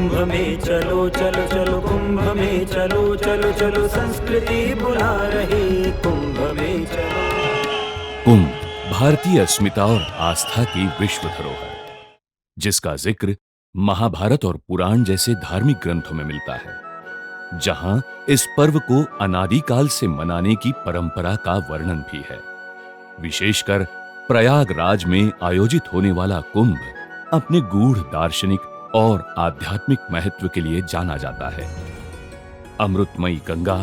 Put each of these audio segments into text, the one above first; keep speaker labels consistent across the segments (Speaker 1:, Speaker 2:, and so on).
Speaker 1: कुंभ में चलो चलो चलो, कुंभ में चलो चलो चलो, संस्कृति बुला रही कुंभ में चलो।
Speaker 2: कुंभ भारतीय अस्मिता और आस्था की विश्व धरोहर, जिसका जिक्र महाभारत और पुराण जैसे धार्मिक ग्रंथों में मिलता है, जहां इस पर्व को अनादिकाल से मनाने की परंपरा का वर्णन भी है। विशेषकर प्रयागराज में आयोजित होने वाला कुंभ अपने गूढ़ दार्शनिक और आध्यात्मिक महत्व के लिए जाना जाता है। अमृतमयी गंगा,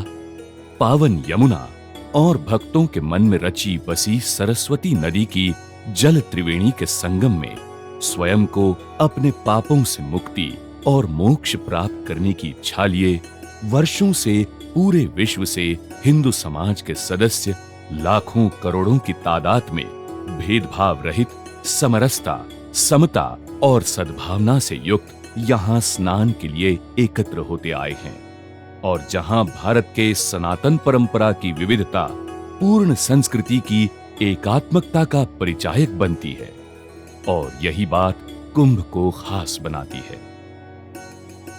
Speaker 2: पावन यमुना और भक्तों के मन में रची बसी सरस्वती नदी की जल त्रिवेणी के संगम में स्वयं को अपने पापों से मुक्ति और मोक्ष प्राप्त करने की इच्छा लिए वर्षों से पूरे विश्व से हिंदू समाज के सदस्य लाखों करोड़ों की तादाद में भेदभाव रहित समरसता, समता और सद्भावना से युक्त यहाँ स्नान के लिए एकत्र होते आए हैं, और जहां भारत के सनातन परंपरा की विविधता पूर्ण संस्कृति की एकात्मकता का परिचायक बनती है, और यही बात कुंभ को खास बनाती है।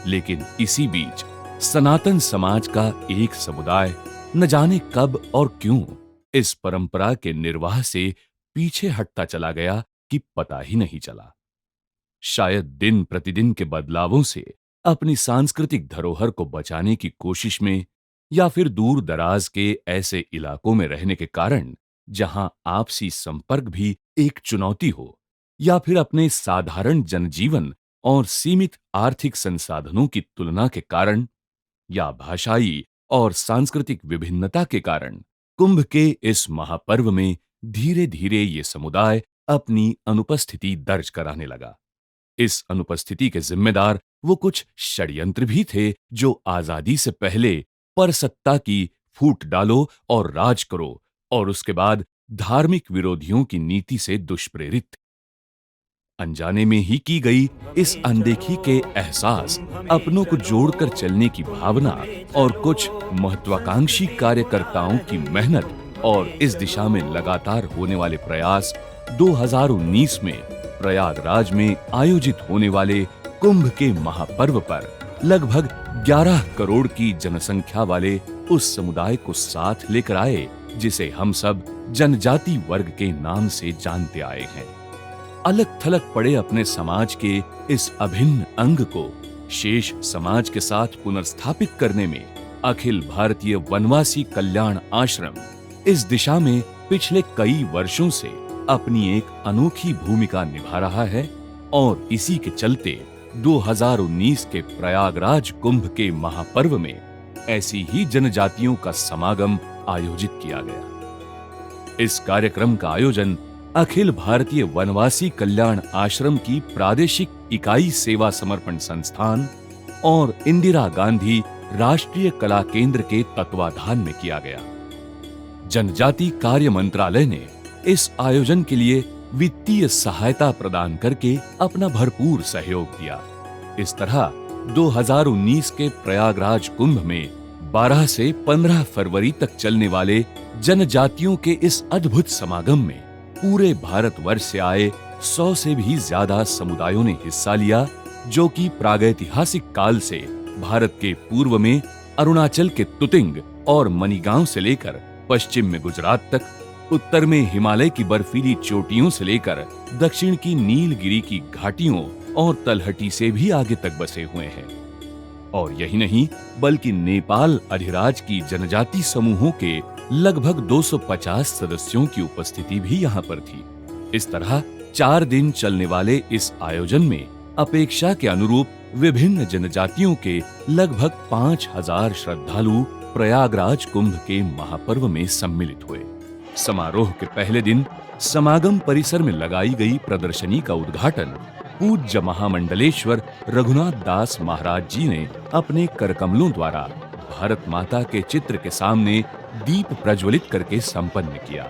Speaker 2: लेकिन इसी बीच सनातन समाज का एक समुदाय न जाने कब और क्यों इस परंपरा के निर्वाह से पीछे हटता चला गया कि पता ही नहीं चला। शायद दिन प्रतिदिन के बदलावों से अपनी सांस्कृतिक धरोहर को बचाने की कोशिश में, या फिर दूर दराज के ऐसे इलाकों में रहने के कारण जहां आपसी संपर्क भी एक चुनौती हो, या फिर अपने साधारण जनजीवन और सीमित आर्थिक संसाधनों की तुलना के कारण, या भाषाई और सांस्कृतिक विभिन्नता के कारण कुंभ के इस महापर्व में धीरे धीरे ये समुदाय अपनी अनुपस्थिति दर्ज कराने लगा। इस अनुपस्थिति के जिम्मेदार वो कुछ षड्यंत्र भी थे जो आजादी से पहले परसत्ता की फूट डालो और राज करो, और उसके बाद धार्मिक विरोधियों की नीति से दुष्प्रेरित थे। अनजाने में ही की गई इस अनदेखी के एहसास, अपनों को जोड़कर चलने की भावना और कुछ महत्वाकांक्षी कार्यकर्ताओं की मेहनत और इस दिशा में लगातार होने वाले प्रयास 2019 में प्रयागराज में आयोजित होने वाले कुंभ के महापर्व पर लगभग 11 करोड़ की जनसंख्या वाले उस समुदाय को साथ लेकर आए जिसे हम सब जनजाति वर्ग के नाम से जानते आए हैं। अलग थलग पड़े अपने समाज के इस अभिन्न अंग को शेष समाज के साथ पुनर्स्थापित करने में अखिल भारतीय वनवासी कल्याण आश्रम इस दिशा में पिछले कई वर्षों से अपनी एक अनोखी भूमिका निभा रहा है, और इसी के चलते 2019 के प्रयागराज कुंभ के महापर्व में ऐसी ही जनजातियों का समागम आयोजित किया गया। इस कार्यक्रम का आयोजन अखिल भारतीय वनवासी कल्याण आश्रम की प्रादेशिक इकाई सेवा समर्पण संस्थान और इंदिरा गांधी राष्ट्रीय कला केंद्र के तत्वाधान में किया गया। जनजाति कार्य मंत्रालय ने इस आयोजन के लिए वित्तीय सहायता प्रदान करके अपना भरपूर सहयोग दिया। इस तरह 2019 के प्रयागराज कुंभ में 12 से 15 फरवरी तक चलने वाले जनजातियों के इस अद्भुत समागम में पूरे भारतवर्ष से आए 100 से भी ज्यादा समुदायों ने हिस्सा लिया, जो कि प्रागैतिहासिक काल से भारत के पूर्व में अरुणाचल के तुतिंग और मनीगांव से लेकर पश्चिम में गुजरात तक, उत्तर में हिमालय की बर्फीली चोटियों से लेकर दक्षिण की नीलगिरी की घाटियों और तलहटी से भी आगे तक बसे हुए हैं। और यही नहीं, बल्कि नेपाल अधिराज की जनजाति समूहों के लगभग 250 सदस्यों की उपस्थिति भी यहाँ पर थी। इस तरह 4 दिन चलने वाले इस आयोजन में अपेक्षा के अनुरूप विभिन्न जनजातियों के लगभग 5000 श्रद्धालु प्रयागराज कुंभ के महापर्व में सम्मिलित हुए। समारोह के पहले दिन समागम परिसर में लगाई गई प्रदर्शनी का उद्घाटन पूज्य महामंडलेश्वर रघुनाथ दास महाराज जी ने अपने करकमलों द्वारा भारत माता के चित्र के सामने दीप प्रज्वलित करके संपन्न किया।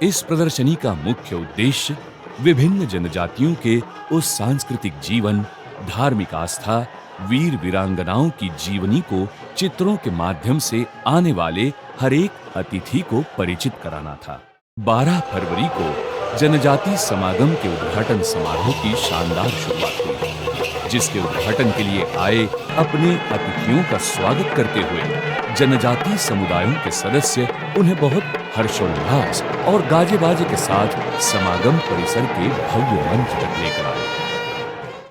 Speaker 2: इस प्रदर्शनी का मुख्य उद्देश्य विभिन्न जनजातियों के उस सांस्कृतिक जीवन, धार्मिक आस्था, वीर वीरांगनाओं की जीवनी को चित्रों के माध्यम से आने वाले हर एक अतिथि को परिचित कराना था। 12 फरवरी को जनजाति समागम के उद्घाटन समारोह की शानदार शुरुआत हुई, जिसके उद्घाटन के लिए आए अपने अतिथियों का स्वागत करते हुए जनजातीय समुदायों के सदस्य उन्हें बहुत हर्षोल्लास और गाजे बाजे के साथ समागम परिसर के भव्य मंच तक लेकर आए।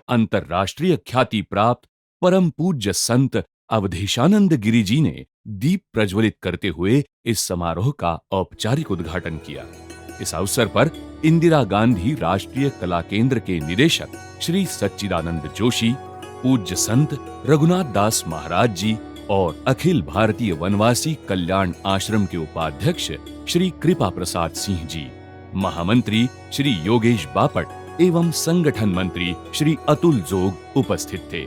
Speaker 2: अंतर्राष्ट्रीय ख्याति प्राप्त परम पूज्य संत अवधेशानंद गिरी जी ने दीप प्रज्वलित करते हुए इस समारोह का औपचारिक उद्घाटन किया। इस अवसर पर इंदिरा गांधी राष्ट्रीय कला केंद्र के निदेशक श्री सच्चिदानंद जोशी, पूज्य संत रघुनाथ दास महाराज जी और अखिल भारतीय वनवासी कल्याण आश्रम के उपाध्यक्ष श्री कृपा प्रसाद सिंह जी, महामंत्री श्री योगेश बापट एवं संगठन मंत्री श्री अतुल जोग उपस्थित थे।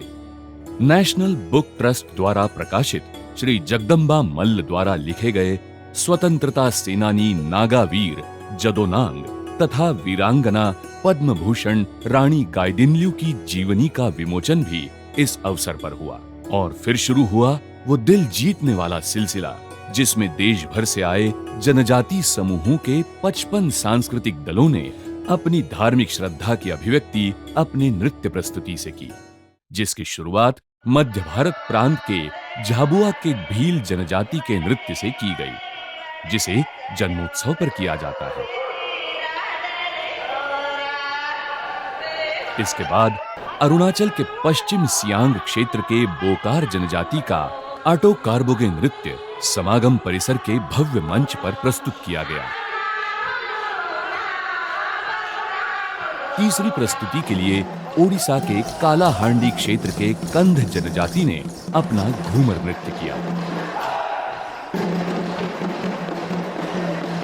Speaker 2: नेशनल बुक ट्रस्ट द्वारा प्रकाशित श्री जगदम्बा मल्ल द्वारा लिखे गए स्वतंत्रता सेनानी नागावीर जदोनांग तथा वीरांगना पद्म भूषण रानी गाइदिन्ल्यू की जीवनी का विमोचन भी इस अवसर पर हुआ। और फिर शुरू हुआ वो दिल जीतने वाला सिलसिला, जिसमें देश भर से आए जनजाति समूहों के 55 सांस्कृतिक दलों ने अपनी धार्मिक श्रद्धा की अभिव्यक्ति अपने नृत्य प्रस्तुति से की, जिसकी शुरुआत मध्य भारत प्रांत के झाबुआ के भील जनजाति के नृत्य से की गई, जिसे जन्मोत्सव पर किया जाता है। इसके बाद अरुणाचल के पश्चिम सियांग क्षेत्र के बोकार जनजाति का आटो कार्बोगे नृत्य समागम परिसर के भव्य मंच पर प्रस्तुत किया गया। तीसरी प्रस्तुति के लिए ओडिशा के कालाहांडी क्षेत्र के कंध जनजाति ने अपना घूमर नृत्य किया।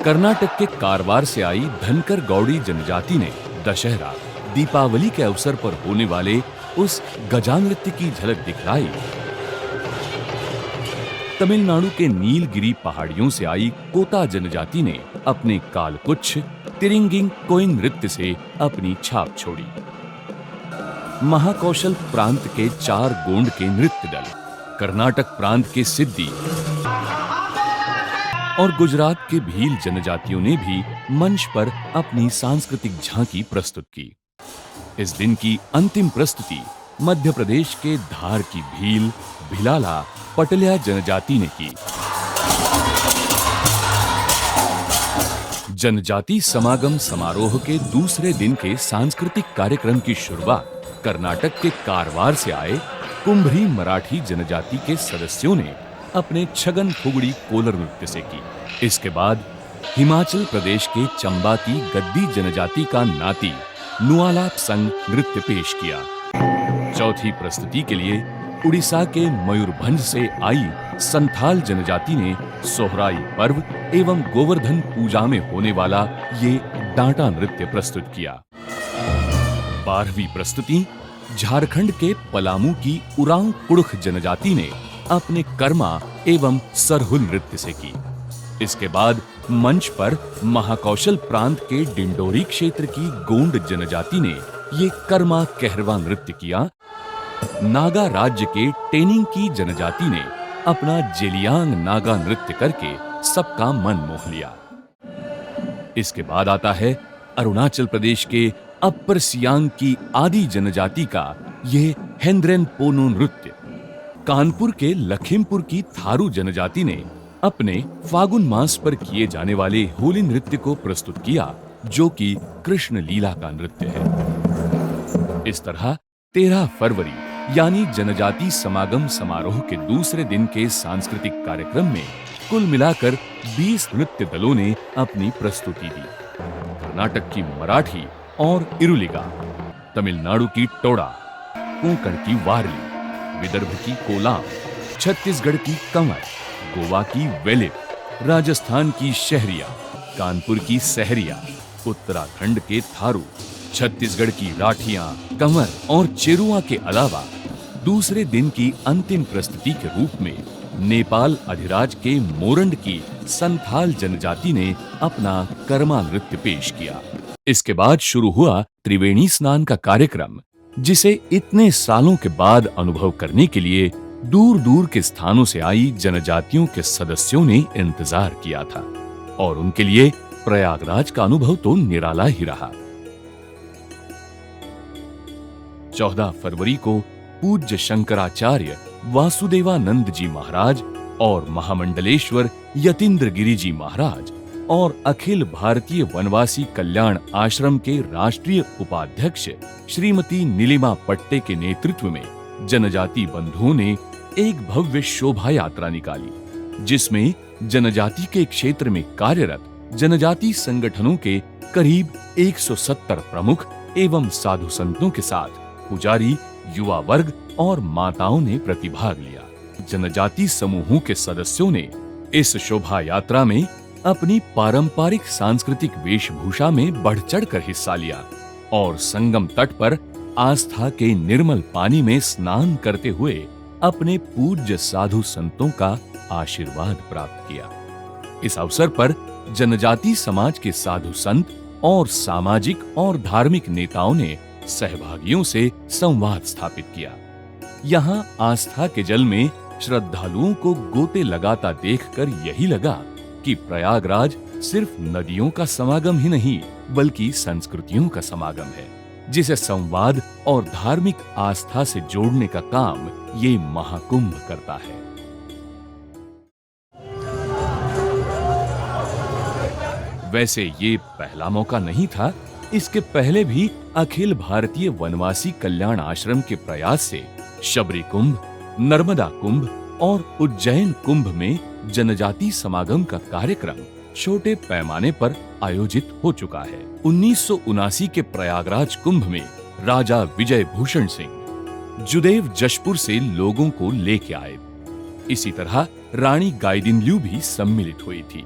Speaker 2: कर्नाटक के कारवार से आई धनकर गौड़ी जनजाति ने दशहरा दीपावली के अवसर पर होने वाले उस गजा नृत्य की झलक दिखलाई। तमिलनाडु के नीलगिरी पहाड़ियों से आई कोता जनजाति ने अपने कालकुच्छ तिरिंगिंग कोइन नृत्य से अपनी छाप छोड़ी। महाकौशल प्रांत के 4 गोंड के नृत्य दल, कर्नाटक प्रांत के सिद्धि और गुजरात के भील जनजातियों ने भी मंच पर अपनी सांस्कृतिक झांकी प्रस्तुत की। इस दिन की अंतिम प्रस्तुति मध्य प्रदेश के धार की भील, भिलाला, पटलिया जनजाति ने की। जनजाति समागम समारोह के दूसरे दिन के सांस्कृतिक कार्यक्रम की शुरुआत कर्नाटक के कारवार से आए कुंभरी मराठी जनजाति के सदस्यों ने अपने छगन फुगड़ी कोलर नृत्य से की। इसके बाद हिमाचल प्रदेश के चंबा की गद्दी जनजाति का नाती नुआलाप संग नृत्य पेश किया। चौथी प्रस्तुति के लिए उड़ीसा के मयूरभंज से आई संथाल जनजाति ने सोहराई पर्व एवं गोवर्धन पूजा में होने वाला ये डांटा नृत्य प्रस्तुत किया। 12वीं प्रस्तुति झारखंड के पलामू की उरांव कुड़ुख जनजाति ने अपने कर्मा एवं सरहुल नृत्य से की। इसके बाद मंच पर महाकौशल प्रांत के डिंडोरी क्षेत्र की गोंड जनजाति ने ये कर्मा कहरवा नृत्य किया। नागा राज्य के टेनिंग की जनजाति ने अपना जेलियांग नागा नृत्य करके सबका मन मोह लिया। इसके बाद आता है अरुणाचल प्रदेश के अपर सियांग की आदि जनजाति का ये हेंद्रेन पोनो नृत्य। कानपुर के लखीमपुर की थारू जनजाति ने अपने फागुन मास पर किए जाने वाले होली नृत्य को प्रस्तुत किया, जो कि कृष्ण लीला का नृत्य है। इस तरह 13 फरवरी यानी जनजाति समागम समारोह के दूसरे दिन के सांस्कृतिक कार्यक्रम में कुल मिलाकर 20 नृत्य दलों ने अपनी प्रस्तुति दी। कर्नाटक की मराठी और इरुलिगा, तमिलनाडु की टोड़ा, कोंकण की वारली, विदर्भ की कोलाम, छत्तीसगढ़ की कंवर, गोवा की वेलिप, राजस्थान की शहरिया, कानपुर की सहरिया, उत्तराखंड के थारू, छत्तीसगढ़ की राठियां, कंवर और चेरुआ के अलावा दूसरे दिन की अंतिम प्रस्तुति के रूप में नेपाल अधिराज के मोरंड की संथाल जनजाति ने अपना कर्मा नृत्य पेश किया। इसके बाद शुरू हुआ त्रिवेणी स्नान का कार्यक्रम, जिसे इतने सालों के बाद अनुभव करने के लिए दूर दूर के स्थानों से आई जनजातियों के सदस्यों ने इंतजार किया था और उनके लिए प्रयागराज का अनुभव तो निराला ही रहा। 14 फरवरी को पूज्य शंकराचार्य वासुदेवानंद जी महाराज और महामंडलेश्वर यतीन्द्र गिरि जी महाराज और अखिल भारतीय वनवासी कल्याण आश्रम के राष्ट्रीय उपाध्यक्ष श्रीमती नीलिमा पट्टे के नेतृत्व में जनजाति बंधुओं ने एक भव्य शोभा यात्रा निकाली, जिसमें जनजाति के क्षेत्र में कार्यरत जनजाति संगठनों के करीब 170 प्रमुख एवं साधु संतों के साथ पुजारी, युवा वर्ग और माताओं ने प्रतिभाग लिया। जनजाति समूहों के सदस्यों ने इस शोभा यात्रा में अपनी पारंपरिक सांस्कृतिक वेशभूषा में बढ़ चढ़कर हिस्सा लिया और संगम तट पर आस्था के निर्मल पानी में स्नान करते हुए अपने पूज्य साधु संतों का आशीर्वाद प्राप्त किया। इस अवसर पर जनजाति समाज के साधु संत और सामाजिक और धार्मिक नेताओं ने सहभागियों से संवाद स्थापित किया। यहाँ आस्था के जल में श्रद्धालुओं को गोते लगाता देखकर यही लगा कि प्रयागराज सिर्फ नदियों का समागम ही नहीं बल्कि संस्कृतियों का समागम है, जिसे संवाद और धार्मिक आस्था से जोड़ने का काम ये महाकुंभ करता है। वैसे ये पहला मौका नहीं था। इसके पहले भी अखिल भारतीय वनवासी कल्याण आश्रम के प्रयास से शबरी कुंभ, नर्मदा कुंभ और उज्जैन कुंभ में जनजाति समागम का कार्यक्रम छोटे पैमाने पर आयोजित हो चुका है। 1979 के प्रयागराज कुंभ में राजा विजय भूषण सिंह जुदेव जशपुर से लोगों को लेके आए। इसी तरह रानी गाइदिन्ल्यू भी सम्मिलित हुई थी।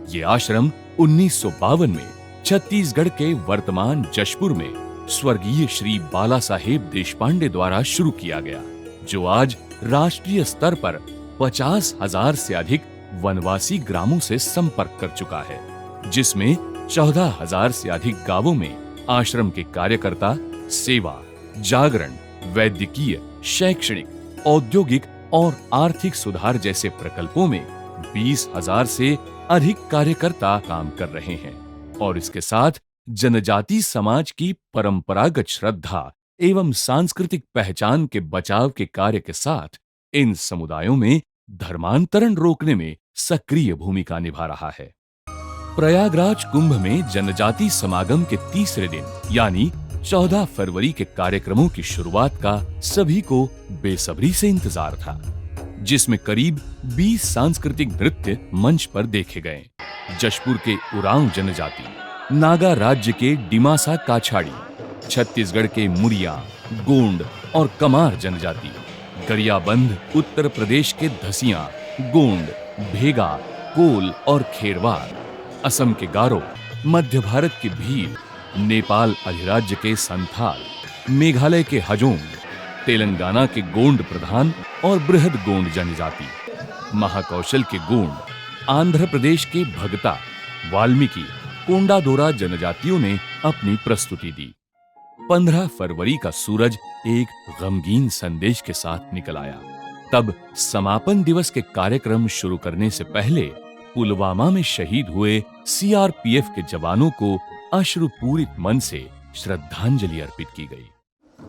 Speaker 2: ये आश्रम 1952 में छत्तीसगढ़ के वर्तमान जशपुर में स्वर्गीय श्री बाला साहेब देशपांडे द्वारा शुरू किया गया, जो आज राष्ट्रीय स्तर पर 50,000 से अधिक वनवासी ग्रामों से संपर्क कर चुका है, जिसमें 14,000 से अधिक गांवों में आश्रम के कार्यकर्ता सेवा, जागरण, वैद्यकीय, शैक्षणिक, औद्योगिक और आर्थिक सुधार जैसे प्रकल्पों में 20,000 से अधिक कार्यकर्ता काम कर रहे हैं और इसके साथ जनजाति समाज की परंपरागत श्रद्धा एवं सांस्कृतिक पहचान के बचाव के कार्य के साथ इन समुदायों में धर्मांतरण रोकने में सक्रिय भूमिका निभा रहा है। प्रयागराज कुंभ में जनजाति समागम के तीसरे दिन यानी 14 फरवरी के कार्यक्रमों की शुरुआत का सभी को बेसब्री से इंतजार था, जिसमें करीब 20 सांस्कृतिक नृत्य मंच पर देखे गए। जशपुर के उरांव जनजाति, नागा राज्य के डिमासा काछाड़ी, छत्तीसगढ़ के मुड़िया, गोंड और कमार जनजाति, गरियाबंद उत्तर प्रदेश के धसिया, गोंड, भेगा, कोल और खेरवार, असम के गारो, मध्य भारत के भील, नेपाल अधिराज्य के संथाल, मेघालय के हजोंग, तेलंगाना के गोंड प्रधान और बृहद गोंड जनजाति, महाकौशल के गोंड, आंध्र प्रदेश के भगता, वाल्मीकि, कोंडादोरा जनजातियों ने अपनी प्रस्तुति दी। 15 फरवरी का सूरज एक गमगीन संदेश के साथ निकल आया। तब समापन दिवस के कार्यक्रम शुरू करने से पहले पुलवामा में शहीद हुए सीआरपीएफ के जवानों को अश्रुपूरित मन से श्रद्धांजलि अर्पित की गई।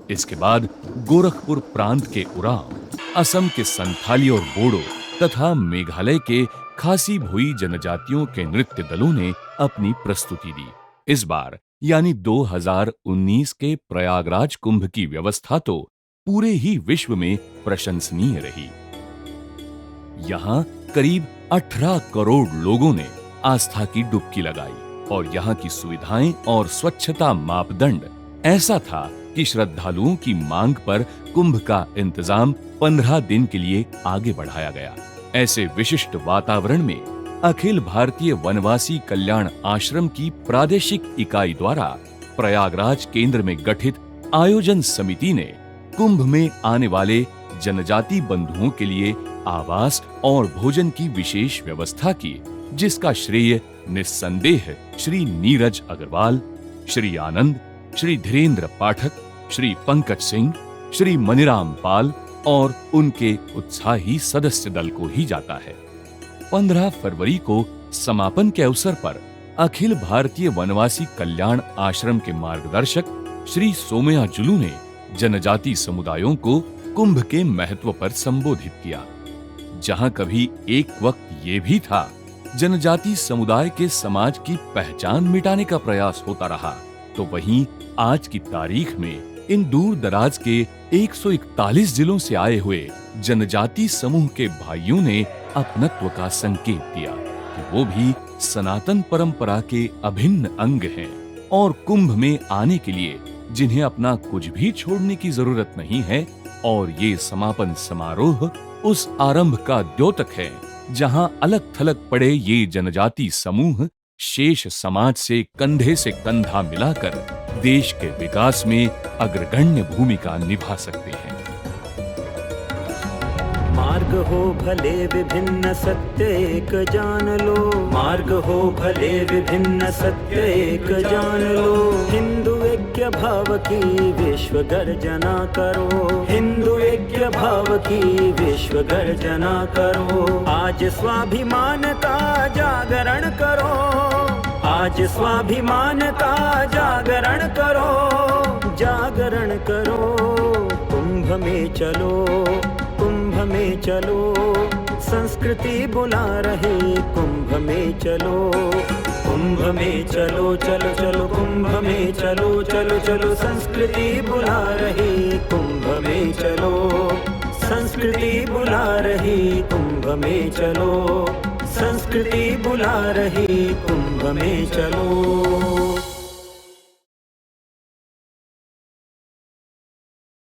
Speaker 2: इसके बाद गोरखपुर प्रांत के उरांव, असम के संथाली और बोडो तथा मेघालय के खासी भोई जनजातियों के नृत्य दलों ने अपनी प्रस्तुति दी। इस बार यानी 2019 के प्रयागराज कुंभ की व्यवस्था तो पूरे ही विश्व में प्रशंसनीय रही। यहाँ करीब 18 करोड़ लोगों ने आस्था की डुबकी लगाई और यहाँ की सुविधाएं और स्वच्छता मापदंड ऐसा था कि श्रद्धालुओं की मांग पर कुंभ का इंतजाम 15 दिन के लिए आगे बढ़ाया गया। ऐसे विशिष्ट वातावरण में अखिल भारतीय वनवासी कल्याण आश्रम की प्रादेशिक इकाई द्वारा प्रयागराज केंद्र में गठित आयोजन समिति ने कुंभ में आने वाले जनजाति बंधुओं के लिए आवास और भोजन की विशेष व्यवस्था की, जिसका श्रेय निस्संदेह श्री नीरज अग्रवाल, श्री आनंद, श्री धीरेन्द्र पाठक, श्री पंकज सिंह, श्री मनीराम पाल और उनके उत्साही सदस्य दल को ही जाता है। 15 फरवरी को समापन के अवसर पर अखिल भारतीय वनवासी कल्याण आश्रम के मार्गदर्शक श्री सोमया जुलू ने जनजाति समुदायों को कुंभ के महत्व पर संबोधित किया। जहां कभी एक वक्त ये भी था जनजाति समुदाय के समाज की पहचान मिटाने का प्रयास होता रहा, तो वहीं आज की तारीख में इन दूर दराज के 141 जिलों से आए हुए जनजाति समूह के भाइयों ने अपनत्व का संकेत दिया कि वो भी सनातन परंपरा के अभिन्न अंग हैं और कुंभ में आने के लिए जिन्हें अपना कुछ भी छोड़ने की जरूरत नहीं है। और ये समापन समारोह उस आरंभ का द्योतक है जहां अलग थलग पड़े ये जनजाति समूह शेष समाज से कंधे से कंधा मिलाकर देश के विकास में अग्रगण्य भूमिका निभा सकते हैं।
Speaker 1: मार्ग हो भले विभिन्न सत्य एक जान लो, मार्ग हो भले विभिन्न सत्य एक जान लो। हिंदू ऐक्य भाव की विश्व गर्जना करो, हिंदू ऐक्य भाव की विश्व गर्जना करो। आज स्वाभिमान का जागरण करो, आज स्वाभिमान का जागरण करो, जागरण करो। कुंभ में चलो, कुंभ में चलो, संस्कृति बुला रहे कुंभ में चलो, कुंभ में चलो, चलो चलो कुंभ में चलो, चलो चलो संस्कृति बुला रहे कुंभ में चलो, संस्कृति बुला रही कुंभ में चलो, संस्कृति बुला रही कुंभ में चलो।